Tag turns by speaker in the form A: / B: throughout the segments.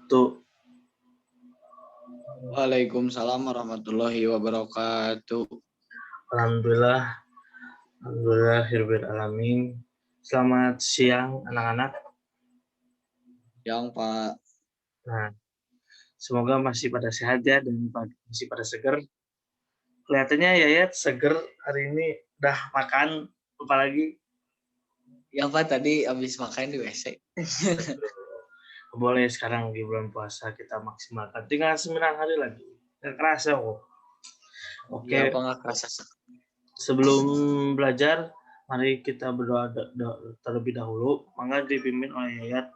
A: Tuh,
B: Waalaikumsalam warahmatullahi wabarakatuh.
A: alhamdulillah, alhamdulillah, alamin. Selamat siang anak-anak.
B: Yang Pak,
A: Nah, semoga masih pada sehat ya dan masih pada seger. Kelihatannya Yayat seger hari ini, udah makan, apalagi
B: yang Pak tadi habis makan di WC.
A: boleh sekarang di bulan puasa kita maksimalkan. Tinggal 9 hari lagi. Nggak kerasa kok.
B: Ya
A: Oke,
B: apa nggak kerasa?
A: sebelum belajar, mari kita berdoa terlebih dahulu. Mangga dipimpin oleh Yayat.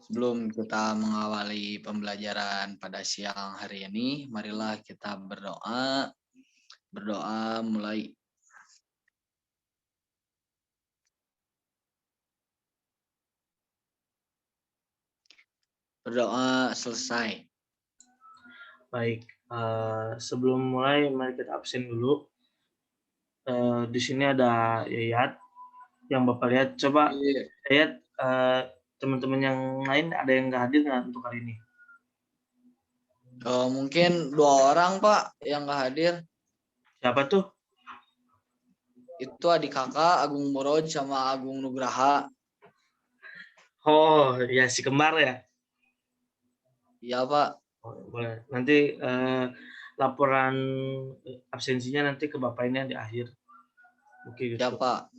B: Sebelum kita mengawali pembelajaran pada siang hari ini, marilah kita berdoa. Berdoa mulai. Berdoa selesai.
A: Baik, sebelum mulai mari kita absen dulu. Di sini ada Yayat yang Bapak lihat. Coba
B: Iya.
A: Yayat, teman-teman yang lain ada yang nggak hadir nggak untuk hari ini?
B: Mungkin 2 orang Pak yang nggak hadir.
A: Siapa tuh?
B: Itu adik kakak Agung Moroj sama Agung Nugraha.
A: Oh, ya si kembar ya.
B: Iya Pak.
A: Oh, boleh. Nanti laporan absensinya nanti ke Bapak ini di akhir. Oke,
B: Ya
A: gitu.
B: Pak.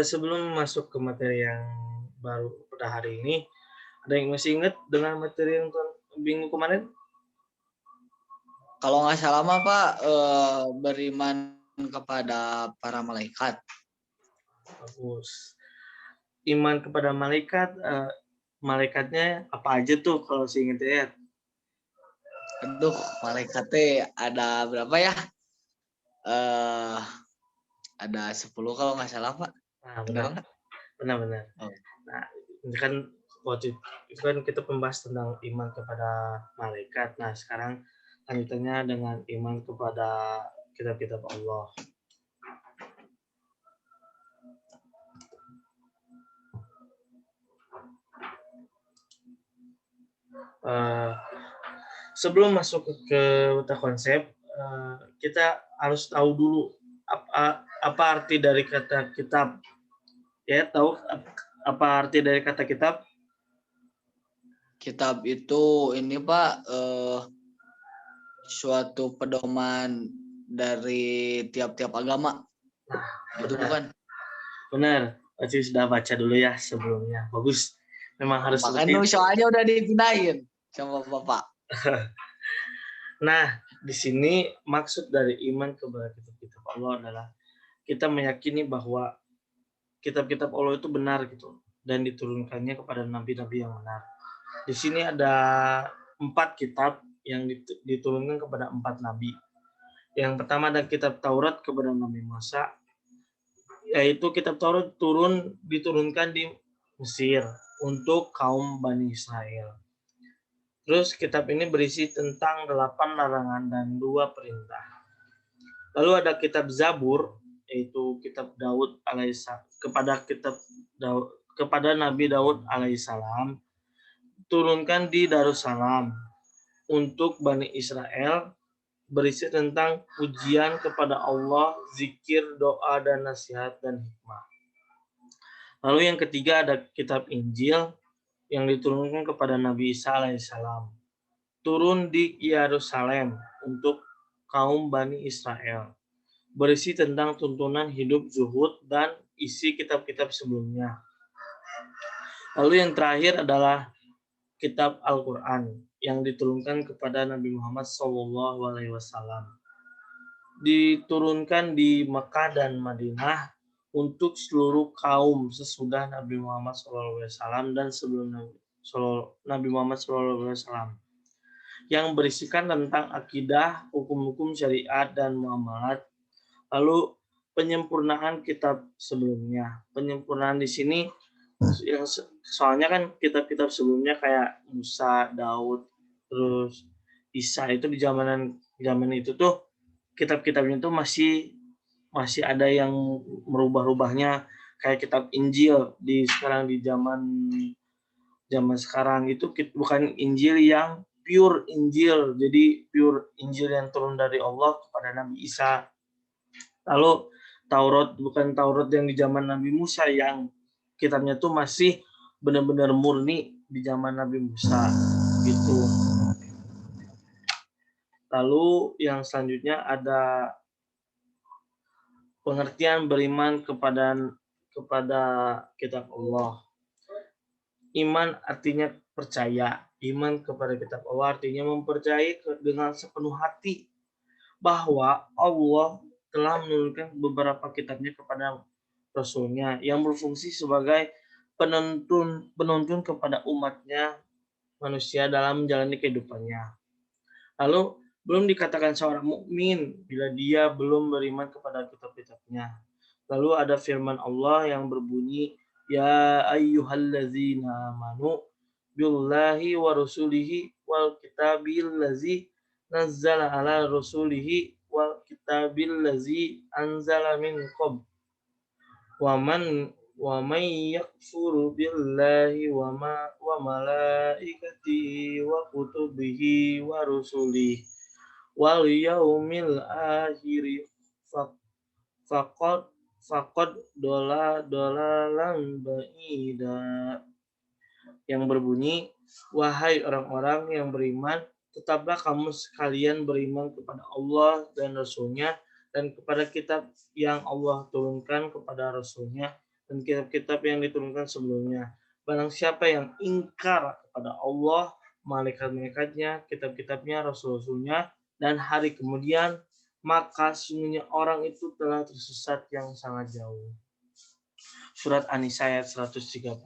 A: Sebelum masuk ke materi yang baru pada hari ini, ada yang masih ingat dengan materi yang minggu kemarin?
B: Kalau nggak salah mah Pak, beriman kepada para malaikat.
A: Bagus. Iman kepada malaikat, malaikatnya apa aja tuh kalau seinget ya?
B: Aduh, malaikatnya ada berapa ya? Ada 10 kalau nggak salah Pak.
A: Nah,
B: Bener
A: benar,
B: nggak?
A: benar.
B: Oh.
A: Nah, ini kan waktu itu kan kita membahas tentang iman kepada malaikat. Nah, sekarang lanjutannya dengan iman kepada kitab-kitab Allah. Sebelum masuk ke konsep, kita harus tahu dulu apa arti dari kata kitab. Ya, tahu apa arti dari kata kitab?
B: Kitab itu ini Pak, suatu pedoman dari tiap-tiap agama. Itu bukan?
A: Benar. Pasti sudah baca dulu ya sebelumnya. Bagus. Memang harus seperti
B: Makanya
A: itu.
B: soalnya udah dipindahin sama Bapak.
A: Nah, di sini maksud dari iman kepada kitab-kitab Allah adalah kita meyakini bahwa kitab-kitab Allah itu benar gitu dan diturunkannya kepada nabi-nabi yang benar. Di sini ada 4 kitab yang diturunkan kepada 4 nabi. Yang pertama ada kitab Taurat kepada Nabi Musa, yaitu kitab Taurat diturunkan di Mesir untuk kaum Bani Israel. Terus kitab ini berisi tentang 8 larangan dan 2 perintah. Lalu ada kitab Zabur, yaitu kitab Daud alaihissalam kepada Nabi Daud alaihissalam, turunkan di Darussalam untuk Bani Israel, berisi tentang pujian kepada Allah, zikir, doa, dan nasihat dan hikmah. Lalu yang ketiga ada kitab Injil yang diturunkan kepada Nabi Isa alaihissalam, turun di Yerusalem untuk kaum Bani Israel, berisi tentang tuntunan hidup zuhud dan isi kitab-kitab sebelumnya. Lalu yang terakhir adalah kitab Al-Quran yang diturunkan kepada Nabi Muhammad SAW. Diturunkan di Mekah dan Madinah untuk seluruh kaum sesudah Nabi Muhammad SAW dan sebelum Nabi Muhammad SAW, yang berisikan tentang akidah, hukum-hukum syariat, dan muamalat. Lalu penyempurnaan kitab sebelumnya. Penyempurnaan di sini yang soalnya kan kitab-kitab sebelumnya kayak Musa, Daud, terus Isa itu di zaman itu tuh kitab-kitabnya tuh masih ada yang merubah-rubahnya kayak kitab Injil sekarang di zaman sekarang itu bukan Injil yang pure Injil, jadi pure Injil yang turun dari Allah kepada Nabi Isa. Lalu Taurat bukan Taurat yang di zaman Nabi Musa, yang kitabnya tuh masih benar-benar murni di zaman Nabi Musa gitu. Lalu yang selanjutnya ada pengertian beriman kepada kitab Allah. Iman artinya percaya. Iman kepada kitab Allah artinya mempercayai dengan sepenuh hati bahwa Allah telah menurunkan beberapa kitabnya kepada Rasulnya yang berfungsi sebagai penuntun kepada umatnya manusia dalam menjalani kehidupannya. Lalu belum dikatakan seorang mukmin bila dia belum beriman kepada kitab-kitabnya. Lalu ada firman Allah yang berbunyi, Ya ayyuhallazina amanu billahi wa rasulihi wal kitabil lazi nazzala ala rasulihi wal kitabil lazi anzala min qabl wa man yakfuru billahi wa malaikatihi wa kutubihi wa rusulihi wal yaumil akhir faqad dolalan ba'ida, yang berbunyi, wahai orang-orang yang beriman, tetaplah kamu sekalian beriman kepada Allah dan Rasul-Nya dan kepada kitab yang Allah turunkan kepada Rasul-Nya dan kitab-kitab yang diturunkan sebelumnya. Barang siapa yang ingkar kepada Allah, malaikat-malaikatnya, kitab-kitabnya, Rasul-Rasulnya, dan hari kemudian, maka sungguhnya orang itu telah tersesat yang sangat jauh. Surat An-Nisa ayat 136.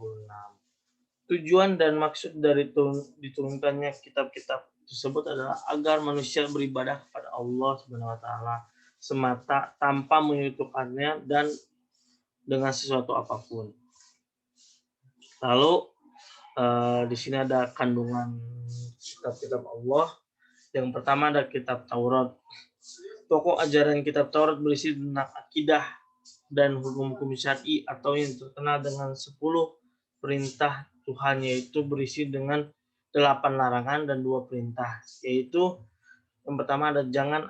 A: Tujuan dan maksud dari diturunkannya kitab-kitab tersebut adalah agar manusia beribadah kepada Allah Subhanahu wa taala semata tanpa menyekutukannya dan dengan sesuatu apapun. Lalu di sini ada kandungan kitab-kitab Allah. Yang pertama ada kitab Taurat. Pokok ajaran kitab Taurat berisi tentang akidah dan hukum-hukum syar'i atau yang terkenal dengan 10 perintah Tuhan, yaitu berisi dengan 8 larangan dan 2 perintah, yaitu yang pertama ada jangan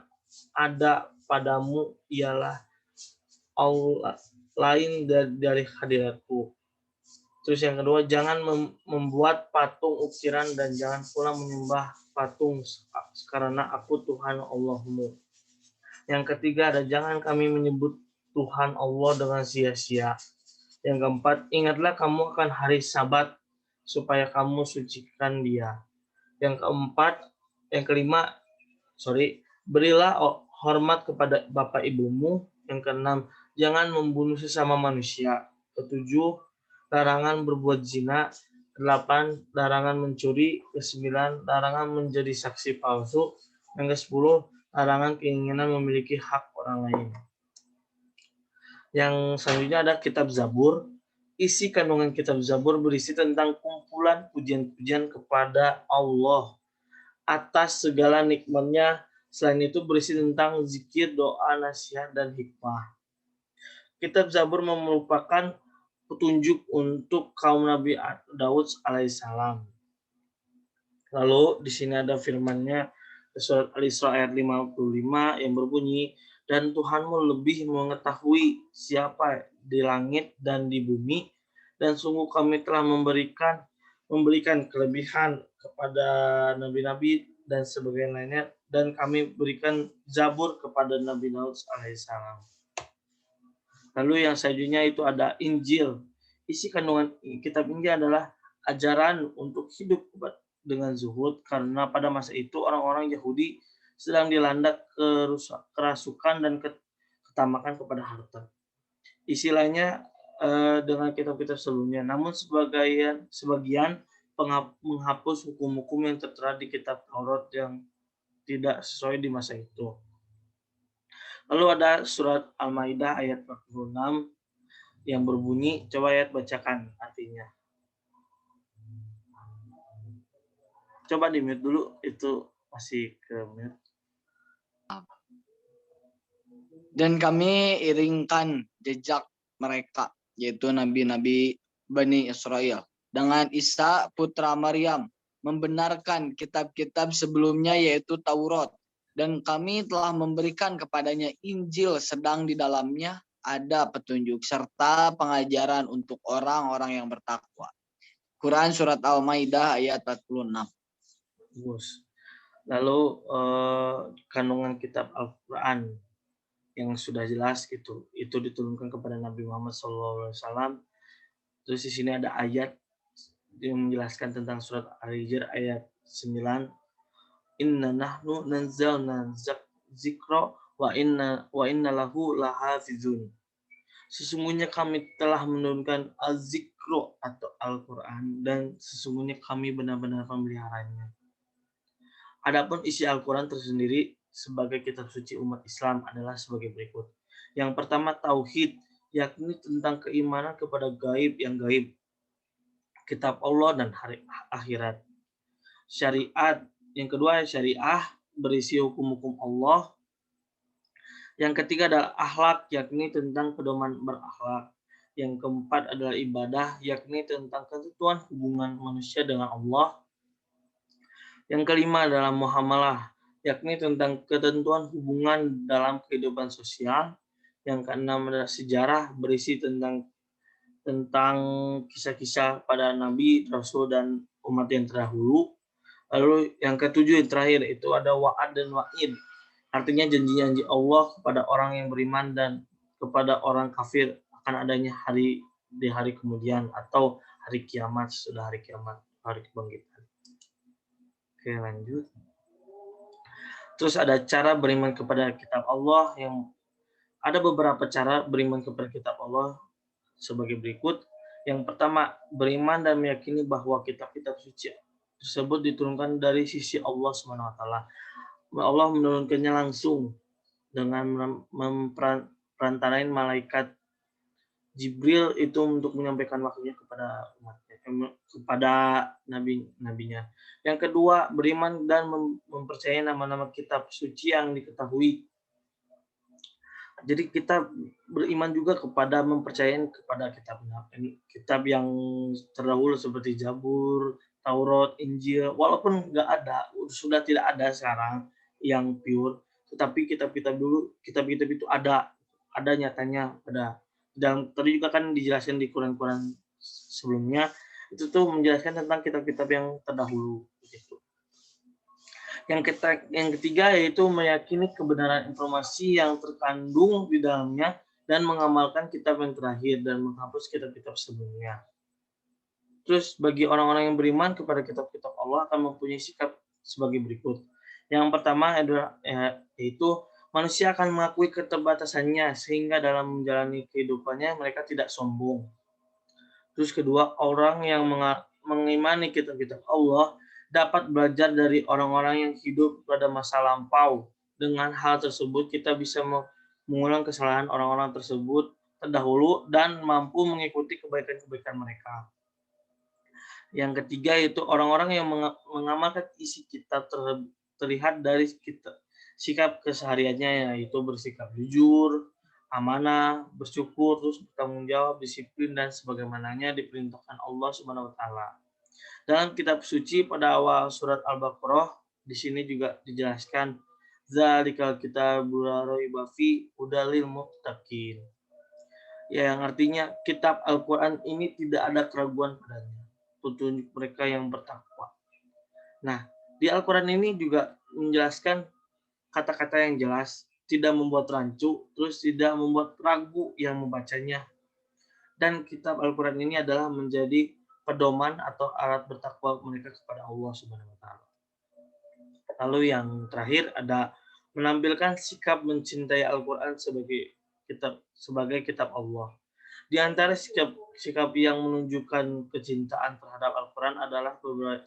A: ada padamu ialah Allah lain dari hadiratku. Terus yang kedua, jangan membuat patung ukiran dan jangan pula menyembah patung karena aku Tuhan Allahmu. Yang ketiga ada jangan kami menyebut Tuhan Allah dengan sia-sia. Yang keempat, ingatlah kamu akan hari Sabat supaya kamu sucikan dia. Yang kelima, berilah hormat kepada bapak ibumu. Yang keenam, jangan membunuh sesama manusia. Ketujuh, larangan berbuat zina. 8, larangan mencuri. 9, larangan menjadi saksi palsu. Yang ke-10, larangan keinginan memiliki hak orang lain. Yang selanjutnya ada kitab Zabur. Isi kandungan kitab Zabur berisi tentang kumpulan pujian-pujian kepada Allah atas segala nikmatnya. Selain itu berisi tentang zikir, doa, nasihat, dan hikmah. Kitab Zabur merupakan petunjuk untuk kaum Nabi Daud alaihissalam. Lalu di sini ada firman-Nya surat Al-Isra ayat 55 yang berbunyi, dan Tuhanmu lebih mengetahui siapa di langit dan di bumi, dan sungguh kami telah memberikan kelebihan kepada nabi-nabi dan sebagainya lainnya, dan kami berikan Zabur kepada Nabi Daud alaihissalam. Lalu yang selanjutnya itu ada Injil. Isi kandungan kitab Injil adalah ajaran untuk hidup dengan zuhud, karena pada masa itu orang-orang Yahudi sedang dilanda kerasukan dan ketamakan kepada harta. Isi lainnya dengan kitab-kitab sebelumnya, namun sebagian menghapus hukum-hukum yang tertera di kitab Taurat yang tidak sesuai di masa itu. Lalu ada surat Al-Maidah ayat 46 yang berbunyi, coba ayat bacakan artinya. Coba di mute dulu, itu masih ke mute.
B: Dan kami iringkan jejak mereka yaitu nabi-nabi Bani Israel. Dengan Isa putra Maryam, membenarkan kitab-kitab sebelumnya yaitu Taurat. Dan kami telah memberikan kepadanya Injil, sedang di dalamnya ada petunjuk serta pengajaran untuk orang-orang yang bertakwa. Quran surat Al-Maidah ayat 46.
A: Bagus. Lalu kandungan kitab Al-Quran yang sudah jelas gitu, itu diturunkan kepada Nabi Muhammad SAW. Terus di sini ada ayat yang menjelaskan tentang surat Al-Hijr ayat 9. Inna nahnu nazzalna zikra wa inna lahu lahafizun. Sesungguhnya kami telah menurunkan az-zikro atau Al-Quran dan sesungguhnya kami benar-benar memeliharanya. Adapun isi Al-Quran tersendiri sebagai kitab suci umat Islam adalah sebagai berikut. Yang pertama tauhid, yakni tentang keimanan kepada gaib yang gaib, kitab Allah dan hari akhirat. Syariat, yang kedua syariah berisi hukum-hukum Allah. Yang ketiga adalah akhlak, yakni tentang pedoman berakhlak. Yang keempat adalah ibadah, yakni tentang ketentuan hubungan manusia dengan Allah. Yang kelima adalah muamalah, yakni tentang ketentuan hubungan dalam kehidupan sosial. Yang keenam adalah sejarah, berisi tentang kisah-kisah pada Nabi, Rasul, dan umat yang terdahulu. Lalu yang ketujuh yang terakhir itu ada wa'ad dan wa'id. Artinya janji-janji Allah kepada orang yang beriman dan kepada orang kafir akan adanya di hari kemudian atau hari kiamat, sudah hari kiamat, hari kebangkitan. Oke, lanjut. Terus ada cara beriman kepada kitab Allah, yang ada beberapa cara beriman kepada kitab Allah sebagai berikut. Yang pertama, beriman dan meyakini bahwa kitab-kitab suci tersebut diturunkan dari sisi Allah SWT. Allah menurunkannya langsung dengan memperantarain malaikat Jibril itu untuk menyampaikan wahyunya kepada umatnya, kepada nabinya. Yang kedua, beriman dan mempercayai nama-nama kitab suci yang diketahui. Jadi kita beriman juga kepada mempercayai kepada kitab yang terdahulu seperti Zabur, Taurat, Injil, walaupun sudah tidak ada sekarang yang pure, tetapi kitab-kitab itu ada nyatanya pada. Dan tadi juga kan dijelaskan di Quran sebelumnya, itu tuh menjelaskan tentang kitab-kitab yang terdahulu gitu. Yang ketiga yaitu meyakini kebenaran informasi yang terkandung di dalamnya dan mengamalkan kitab yang terakhir dan menghapus kitab-kitab sebelumnya. Terus bagi orang-orang yang beriman kepada kitab-kitab Allah akan mempunyai sikap sebagai berikut. Yang pertama adalah yaitu manusia akan mengakui keterbatasannya sehingga dalam menjalani kehidupannya mereka tidak sombong. Terus kedua, orang yang mengimani kitab-kitab Allah dapat belajar dari orang-orang yang hidup pada masa lampau. Dengan hal tersebut, kita bisa mengulang kesalahan orang-orang tersebut terdahulu dan mampu mengikuti kebaikan-kebaikan mereka. Yang ketiga yaitu orang-orang yang mengamalkan isi kitab terlihat dari sikap kesehariannya, yaitu bersikap jujur, amanah, bersyukur, terus bertanggung jawab, disiplin, dan sebagaimananya diperintahkan Allah Subhanahu wa Ta'ala. Dalam kitab suci pada awal surat Al-Baqarah, di sini juga dijelaskan zalikal kitabul la raiba fi hudal lil muttaqin. Ya, yang artinya kitab Al-Qur'an ini tidak ada keraguan padanya, petunjuk mereka yang bertakwa. Nah, di Al-Qur'an ini juga menjelaskan kata-kata yang jelas, tidak membuat rancu, terus tidak membuat ragu yang membacanya. Dan kitab Al-Quran ini adalah menjadi pedoman atau alat bertakwa mereka kepada Allah Subhanahu wa Ta'ala. Lalu yang terakhir ada menampilkan sikap mencintai Al-Quran sebagai kitab Allah. Di antara sikap yang menunjukkan kecintaan terhadap Al-Quran adalah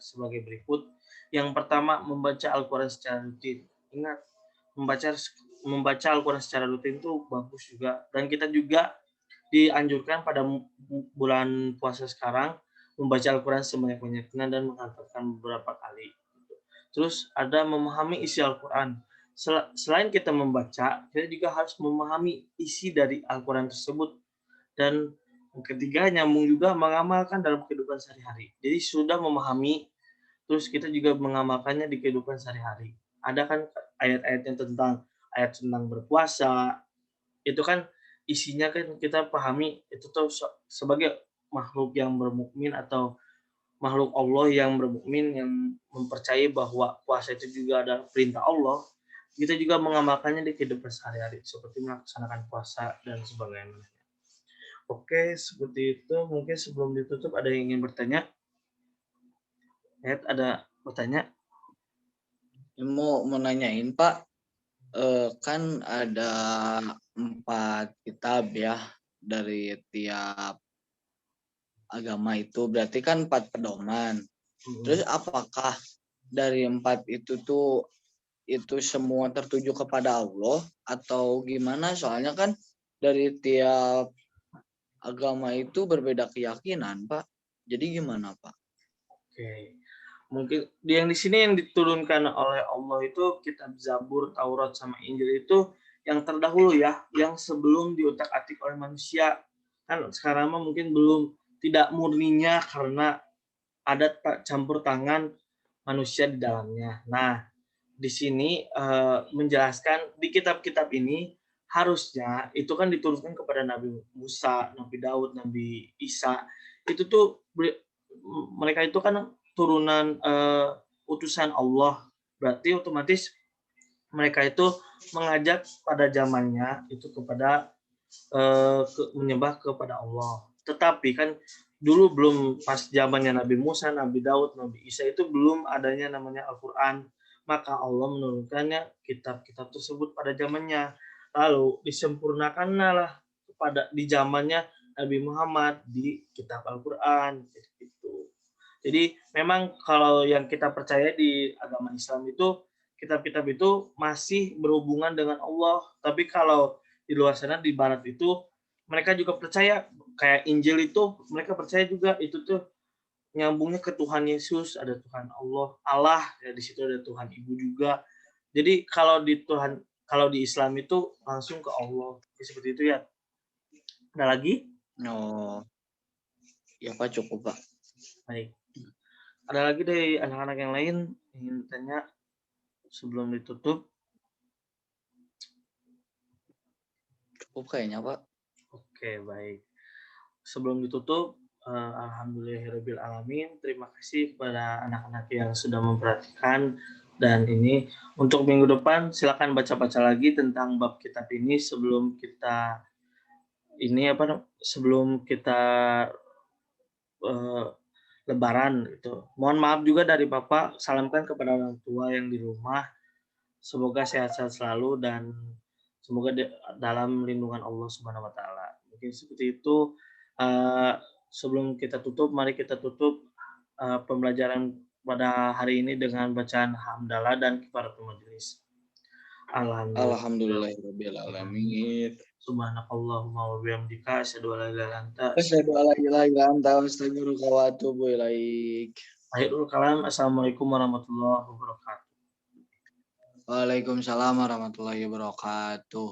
A: sebagai berikut. Yang pertama, membaca Al-Quran secara rutin. Ingat, membaca Al-Quran secara rutin itu bagus juga, dan kita juga dianjurkan pada bulan puasa sekarang membaca Al-Quran sebanyak-banyaknya dan menghantarkan beberapa kali. Terus ada memahami isi Al-Quran. Selain kita membaca, kita juga harus memahami isi dari Al-Quran tersebut dan Ketiga, nyambung juga mengamalkan dalam kehidupan sehari-hari. Jadi sudah memahami, terus kita juga mengamalkannya di kehidupan sehari-hari. Ada kan ayat-ayatnya tentang berpuasa, itu kan isinya kan kita pahami itu tuh sebagai makhluk yang bermukmin atau makhluk Allah yang bermukmin yang mempercayai bahwa puasa itu juga adalah perintah Allah, kita juga mengamalkannya di kehidupan sehari-hari seperti melaksanakan puasa dan sebagainya. Oke, seperti itu. Mungkin sebelum ditutup ada yang ingin bertanya? Ada bertanya?
B: Mau nanyain Pak, kan ada 4 kitab ya dari tiap agama itu, berarti kan 4 pedoman. Terus apakah dari 4 itu tuh itu semua tertuju kepada Allah atau gimana? Soalnya kan dari tiap agama itu berbeda keyakinan, Pak. Jadi gimana, Pak?
A: Oke. Mungkin yang di sini yang diturunkan oleh Allah itu kitab Zabur, Taurat, sama Injil itu yang terdahulu ya, yang sebelum diutak-atik oleh manusia. Kan sekarang mah mungkin belum, tidak murninya karena ada campur tangan manusia di dalamnya. Nah, di sini menjelaskan di kitab-kitab ini harusnya itu kan diturunkan kepada Nabi Musa, Nabi Daud, Nabi Isa. Itu tuh mereka itu kan turunan utusan Allah. Berarti otomatis mereka itu mengajak pada zamannya itu kepada menyembah kepada Allah. Tetapi kan dulu belum pas zamannya Nabi Musa, Nabi Daud, Nabi Isa itu belum adanya namanya Al-Qur'an. Maka Allah menurunkannya kitab-kitab tersebut pada zamannya. Lalu disempurnakanlah lah pada di zamannya Nabi Muhammad di kitab Al-Qur'an gitu. Jadi memang kalau yang kita percaya di agama Islam itu kitab-kitab itu masih berhubungan dengan Allah. Tapi kalau di luar sana di barat itu mereka juga percaya kayak Injil itu mereka percaya juga itu tuh nyambungnya ke Tuhan Yesus, ada Tuhan Allah ya di situ ada Tuhan Ibu juga. Jadi kalau di Islam itu langsung ke Allah. Ya, seperti itu ya. Ada lagi?
B: Oh, ya Pak, cukup Pak.
A: Baik. Ada lagi dari anak-anak yang lain ingin tanya sebelum ditutup?
B: Cukup kayaknya Pak.
A: Oke, baik. Sebelum ditutup, alhamdulillahirabbil alamin. Terima kasih kepada anak-anak yang sudah memperhatikan dan ini untuk minggu depan silakan baca-baca lagi tentang bab kitab ini sebelum kita sebelum kita eh, lebaran itu. Mohon maaf juga dari Bapak, salamkan kepada orang tua yang di rumah. Semoga sehat-sehat selalu dan semoga dalam lindungan Allah Subhanahu wa taala. Mungkin seperti itu. Eh, Sebelum kita tutup, mari kita tutup pembelajaran pada hari ini dengan bacaan hamdalah dan kifaratul majelis. Alhamdulillah.
B: Alhamdulillahirabbil alamin.
A: Subhanakallahumma wa bihamdika asyhadu an la ilaha illa anta
B: Asyhadu an la ilaha illa anta astaghfiruka wa atubu ilaik.
A: akhirul kalam. Assalamualaikum warahmatullahi wabarakatuh.
B: Waalaikumsalam warahmatullahi wabarakatuh.